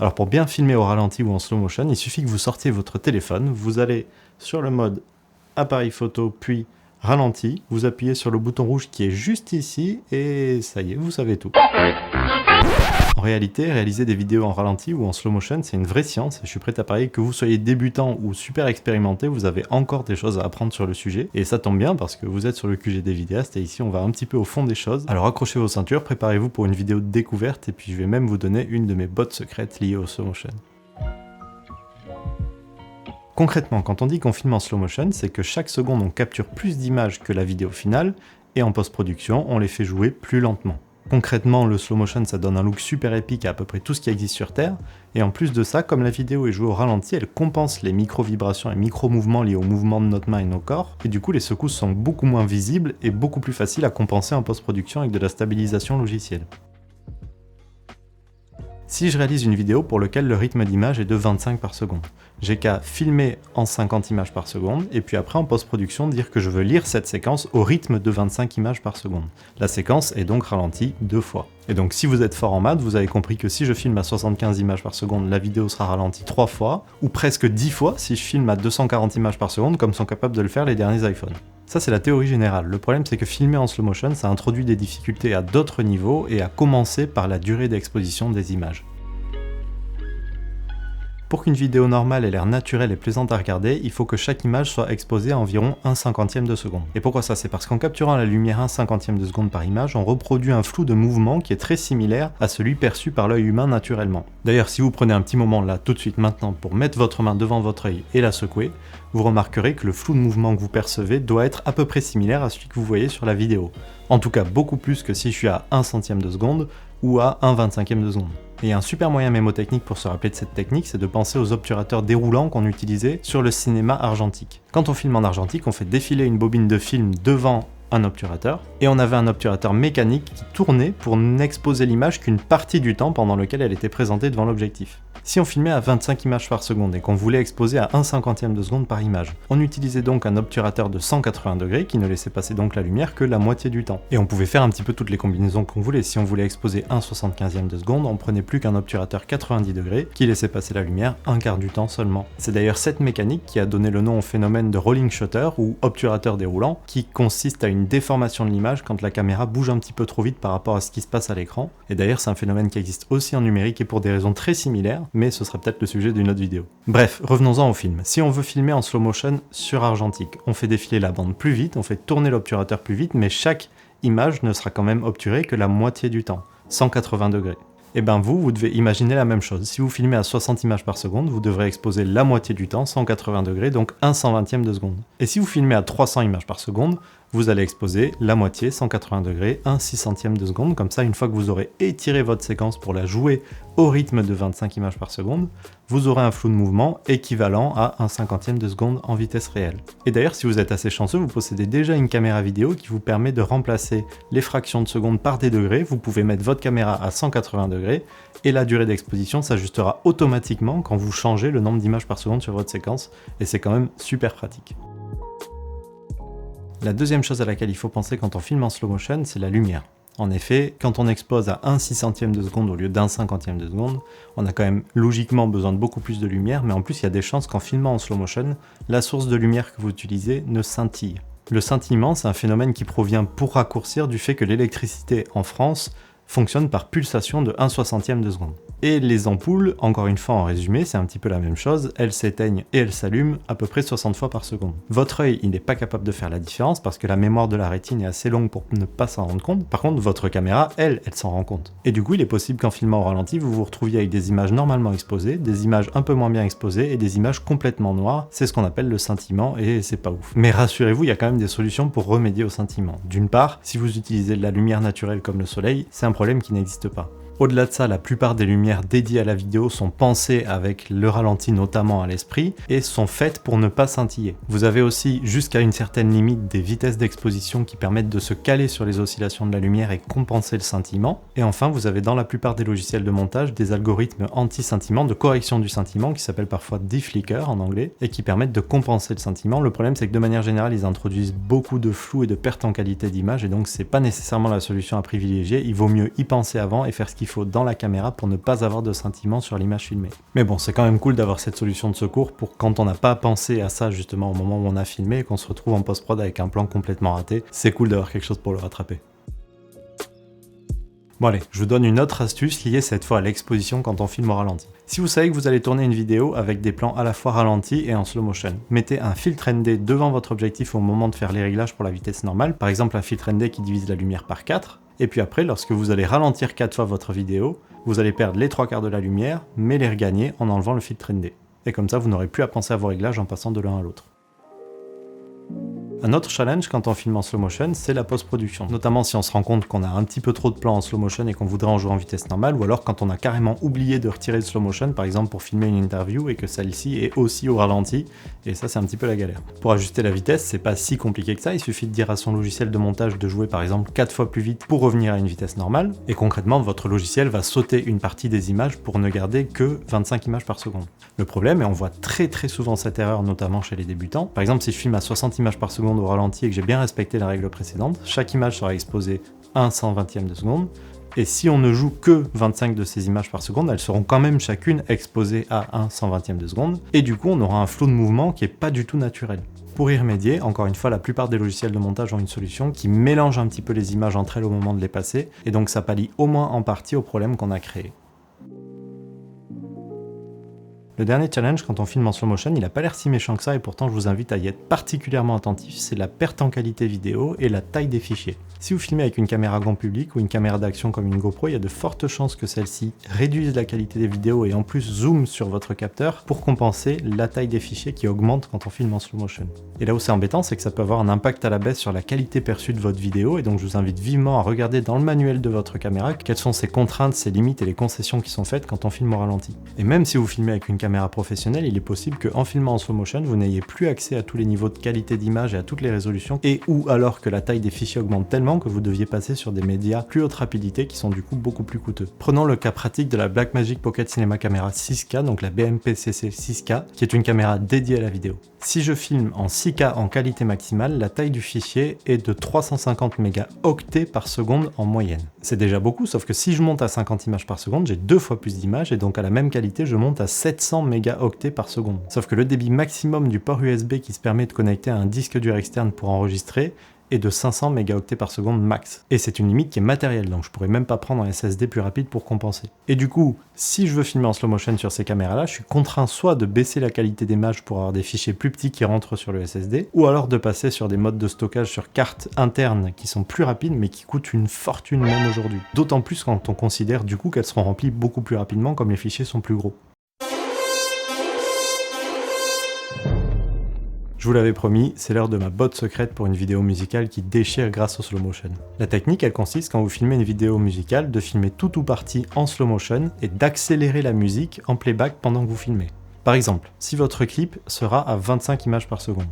Alors pour bien filmer au ralenti ou en slow motion, il suffit que vous sortiez votre téléphone, vous allez sur le mode appareil photo puis ralenti, vous appuyez sur le bouton rouge qui est juste ici et ça y est, vous savez tout. En réalité, réaliser des vidéos en ralenti ou en slow motion, c'est une vraie science et je suis prêt à parier que vous soyez débutant ou super expérimenté, vous avez encore des choses à apprendre sur le sujet. Et ça tombe bien parce que vous êtes sur le QG des vidéastes et ici on va un petit peu au fond des choses. Alors accrochez vos ceintures, préparez-vous pour une vidéo de découverte et puis je vais même vous donner une de mes bottes secrètes liées au slow motion. Concrètement, quand on dit qu'on filme en slow motion, c'est que chaque seconde on capture plus d'images que la vidéo finale et en post-production on les fait jouer plus lentement. Concrètement, le slow motion, ça donne un look super épique à peu près tout ce qui existe sur Terre, et en plus de ça, comme la vidéo est jouée au ralenti, elle compense les micro-vibrations et micro-mouvements liés au mouvement de notre main et nos corps, et du coup les secousses sont beaucoup moins visibles et beaucoup plus faciles à compenser en post-production avec de la stabilisation logicielle. Si je réalise une vidéo pour laquelle le rythme d'image est de 25 par seconde, j'ai qu'à filmer en 50 images par seconde, et puis après en post-production dire que je veux lire cette séquence au rythme de 25 images par seconde. La séquence est donc ralentie 2 fois. Et donc si vous êtes fort en maths, vous avez compris que si je filme à 75 images par seconde, la vidéo sera ralentie 3 fois, ou presque 10 fois si je filme à 240 images par seconde, comme sont capables de le faire les derniers iPhones. Ça c'est la théorie générale. Le problème c'est que filmer en slow motion, ça introduit des difficultés à d'autres niveaux, et à commencer par la durée d'exposition des images. Pour qu'une vidéo normale ait l'air naturelle et plaisante à regarder, il faut que chaque image soit exposée à environ 1/50 de seconde. Et pourquoi ça? C'est parce qu'en capturant la lumière 1/50 de seconde par image, on reproduit un flou de mouvement qui est très similaire à celui perçu par l'œil humain naturellement. D'ailleurs, si vous prenez un petit moment là, tout de suite maintenant, pour mettre votre main devant votre œil et la secouer, vous remarquerez que le flou de mouvement que vous percevez doit être à peu près similaire à celui que vous voyez sur la vidéo. En tout cas, beaucoup plus que si je suis à 1/100 de seconde ou à 1/25 de seconde. Et un super moyen mémotechnique pour se rappeler de cette technique, c'est de penser aux obturateurs déroulants qu'on utilisait sur le cinéma argentique. Quand on filme en argentique, on fait défiler une bobine de film devant un obturateur, et on avait un obturateur mécanique qui tournait pour n'exposer l'image qu'une partie du temps pendant lequel elle était présentée devant l'objectif. Si on filmait à 25 images par seconde et qu'on voulait exposer à 1/50 de seconde par image, on utilisait donc un obturateur de 180 degrés qui ne laissait passer donc la lumière que la moitié du temps. Et on pouvait faire un petit peu toutes les combinaisons qu'on voulait. Si on voulait exposer 1/75 de seconde, on prenait plus qu'un obturateur 90 degrés qui laissait passer la lumière un quart du temps seulement. C'est d'ailleurs cette mécanique qui a donné le nom au phénomène de rolling shutter ou obturateur déroulant, qui consiste à une déformation de l'image quand la caméra bouge un petit peu trop vite par rapport à ce qui se passe à l'écran. Et d'ailleurs c'est un phénomène qui existe aussi en numérique et pour des raisons très similaires, mais ce sera peut-être le sujet d'une autre vidéo. Bref, revenons-en au film. Si on veut filmer en slow motion sur argentique, on fait défiler la bande plus vite, on fait tourner l'obturateur plus vite, mais chaque image ne sera quand même obturée que la moitié du temps, 180 degrés. Et ben vous devez imaginer la même chose. Si vous filmez à 60 images par seconde, vous devrez exposer la moitié du temps, 180 degrés, donc 1/120 de seconde. Et si vous filmez à 300 images par seconde, vous allez exposer la moitié, 180 degrés, 1/600 de seconde. Comme ça, une fois que vous aurez étiré votre séquence pour la jouer au rythme de 25 images par seconde, vous aurez un flou de mouvement équivalent à 1/50 de seconde en vitesse réelle. Et d'ailleurs, si vous êtes assez chanceux, vous possédez déjà une caméra vidéo qui vous permet de remplacer les fractions de seconde par des degrés. Vous pouvez mettre votre caméra à 180 degrés et la durée d'exposition s'ajustera automatiquement quand vous changez le nombre d'images par seconde sur votre séquence, et c'est quand même super pratique. La deuxième chose à laquelle il faut penser quand on filme en slow motion, c'est la lumière. En effet, quand on expose à 1/600 de seconde au lieu d'1/50 de seconde, on a quand même logiquement besoin de beaucoup plus de lumière, mais en plus il y a des chances qu'en filmant en slow motion, la source de lumière que vous utilisez ne scintille. Le scintillement, c'est un phénomène qui provient pour raccourcir du fait que l'électricité en France fonctionne par pulsation de 1/60 de seconde. Et les ampoules, encore une fois en résumé, c'est un petit peu la même chose, elles s'éteignent et elles s'allument à peu près 60 fois par seconde. Votre œil, il n'est pas capable de faire la différence parce que la mémoire de la rétine est assez longue pour ne pas s'en rendre compte. Par contre, votre caméra, elle s'en rend compte. Et du coup, il est possible qu'en filmant au ralenti, vous vous retrouviez avec des images normalement exposées, des images un peu moins bien exposées et des images complètement noires. C'est ce qu'on appelle le scintillement et c'est pas ouf. Mais rassurez-vous, il y a quand même des solutions pour remédier au scintillement. D'une part, si vous utilisez de la lumière naturelle comme le soleil, c'est un problème qui n'existe pas. Au-delà de ça, la plupart des lumières dédiées à la vidéo sont pensées avec le ralenti notamment à l'esprit et sont faites pour ne pas scintiller. Vous avez aussi jusqu'à une certaine limite des vitesses d'exposition qui permettent de se caler sur les oscillations de la lumière et compenser le scintillement. Et enfin, vous avez dans la plupart des logiciels de montage des algorithmes anti-scintillement, de correction du scintillement qui s'appellent parfois deflicker en anglais et qui permettent de compenser le scintillement. Le problème c'est que de manière générale, ils introduisent beaucoup de flou et de perte en qualité d'image et donc c'est pas nécessairement la solution à privilégier. Il vaut mieux y penser avant et faire ce qu'il faut dans la caméra pour ne pas avoir de scintillement sur l'image filmée. Mais bon, c'est quand même cool d'avoir cette solution de secours pour quand on n'a pas pensé à ça justement au moment où on a filmé et qu'on se retrouve en post-prod avec un plan complètement raté, c'est cool d'avoir quelque chose pour le rattraper. Bon allez, je vous donne une autre astuce liée cette fois à l'exposition quand on filme au ralenti. Si vous savez que vous allez tourner une vidéo avec des plans à la fois ralentis et en slow motion, mettez un filtre ND devant votre objectif au moment de faire les réglages pour la vitesse normale, par exemple un filtre ND qui divise la lumière par 4, et puis après, lorsque vous allez ralentir 4 fois votre vidéo, vous allez perdre les 3/4 de la lumière, mais les regagner en enlevant le filtre ND. Et comme ça, vous n'aurez plus à penser à vos réglages en passant de l'un à l'autre. Un autre challenge quand on filme en slow motion, c'est la post-production. Notamment si on se rend compte qu'on a un petit peu trop de plans en slow motion et qu'on voudrait en jouer en vitesse normale, ou alors quand on a carrément oublié de retirer le slow motion, par exemple pour filmer une interview et que celle-ci est aussi au ralenti, et ça c'est un petit peu la galère. Pour ajuster la vitesse, c'est pas si compliqué que ça, il suffit de dire à son logiciel de montage de jouer par exemple 4 fois plus vite pour revenir à une vitesse normale, et concrètement votre logiciel va sauter une partie des images pour ne garder que 25 images par seconde. Le problème, et on voit très souvent cette erreur notamment chez les débutants, par exemple si je filme à 60 images par seconde au ralenti et que j'ai bien respecté la règle précédente, chaque image sera exposée 1/120e de seconde, et si on ne joue que 25 de ces images par seconde, elles seront quand même chacune exposées à 1/120e de seconde, et du coup on aura un flot de mouvement qui est pas du tout naturel. Pour y remédier, encore une fois, la plupart des logiciels de montage ont une solution qui mélange un petit peu les images entre elles au moment de les passer, et donc ça pallie au moins en partie au problème qu'on a créé. Le dernier challenge quand on filme en slow motion, il n'a pas l'air si méchant que ça et pourtant je vous invite à y être particulièrement attentif, c'est la perte en qualité vidéo et la taille des fichiers. Si vous filmez avec une caméra grand public ou une caméra d'action comme une GoPro, il y a de fortes chances que celle-ci réduise la qualité des vidéos et en plus zoome sur votre capteur pour compenser la taille des fichiers qui augmente quand on filme en slow motion. Et là où c'est embêtant, c'est que ça peut avoir un impact à la baisse sur la qualité perçue de votre vidéo et donc je vous invite vivement à regarder dans le manuel de votre caméra quelles sont ses contraintes, ses limites et les concessions qui sont faites quand on filme au ralenti. Et même si vous filmez avec une caméra professionnelle, il est possible qu'en filmant en slow motion, vous n'ayez plus accès à tous les niveaux de qualité d'image et à toutes les résolutions, et ou alors que la taille des fichiers augmente tellement que vous deviez passer sur des médias plus haute rapidité qui sont du coup beaucoup plus coûteux. Prenons le cas pratique de la Blackmagic Pocket Cinema Camera 6K, donc la BMPCC 6K, qui est une caméra dédiée à la vidéo. Si je filme en 6K en qualité maximale, la taille du fichier est de 350 mégaoctets par seconde en moyenne. C'est déjà beaucoup, sauf que si je monte à 50 images par seconde, j'ai 2 fois plus d'images, et donc à la même qualité, je monte à 700 mégaoctets par seconde. Sauf que le débit maximum du port USB qui se permet de connecter à un disque dur externe pour enregistrer est de 500 mégaoctets par seconde max. Et c'est une limite qui est matérielle, donc je pourrais même pas prendre un SSD plus rapide pour compenser. Et du coup, si je veux filmer en slow motion sur ces caméras-là, je suis contraint soit de baisser la qualité d'image pour avoir des fichiers plus petits qui rentrent sur le SSD, ou alors de passer sur des modes de stockage sur carte interne qui sont plus rapides mais qui coûtent une fortune même aujourd'hui. D'autant plus quand on considère du coup qu'elles seront remplies beaucoup plus rapidement comme les fichiers sont plus gros. Je vous l'avais promis, c'est l'heure de ma botte secrète pour une vidéo musicale qui déchire grâce au slow motion. La technique, elle consiste quand vous filmez une vidéo musicale de filmer tout ou partie en slow motion et d'accélérer la musique en playback pendant que vous filmez. Par exemple, si votre clip sera à 25 images par seconde,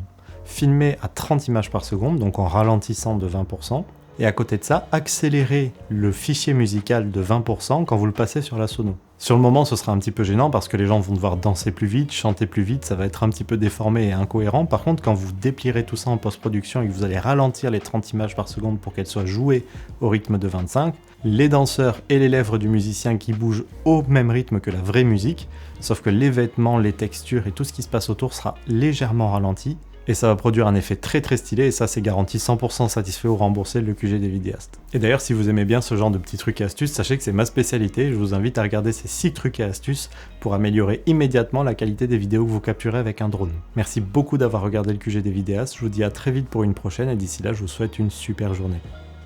filmez à 30 images par seconde, donc en ralentissant de 20%, et à côté de ça, accélérez le fichier musical de 20% quand vous le passez sur la sono. Sur le moment, ce sera un petit peu gênant parce que les gens vont devoir danser plus vite, chanter plus vite, ça va être un petit peu déformé et incohérent. Par contre, quand vous déplierez tout ça en post-production et que vous allez ralentir les 30 images par seconde pour qu'elles soient jouées au rythme de 25, les danseurs et les lèvres du musicien qui bougent au même rythme que la vraie musique, sauf que les vêtements, les textures et tout ce qui se passe autour sera légèrement ralenti. Et ça va produire un effet très stylé, et ça c'est garanti 100% satisfait ou remboursé le QG des vidéastes. Et d'ailleurs, si vous aimez bien ce genre de petits trucs et astuces, sachez que c'est ma spécialité, je vous invite à regarder ces 6 trucs et astuces pour améliorer immédiatement la qualité des vidéos que vous capturez avec un drone. Merci beaucoup d'avoir regardé le QG des vidéastes, je vous dis à très vite pour une prochaine, et d'ici là je vous souhaite une super journée.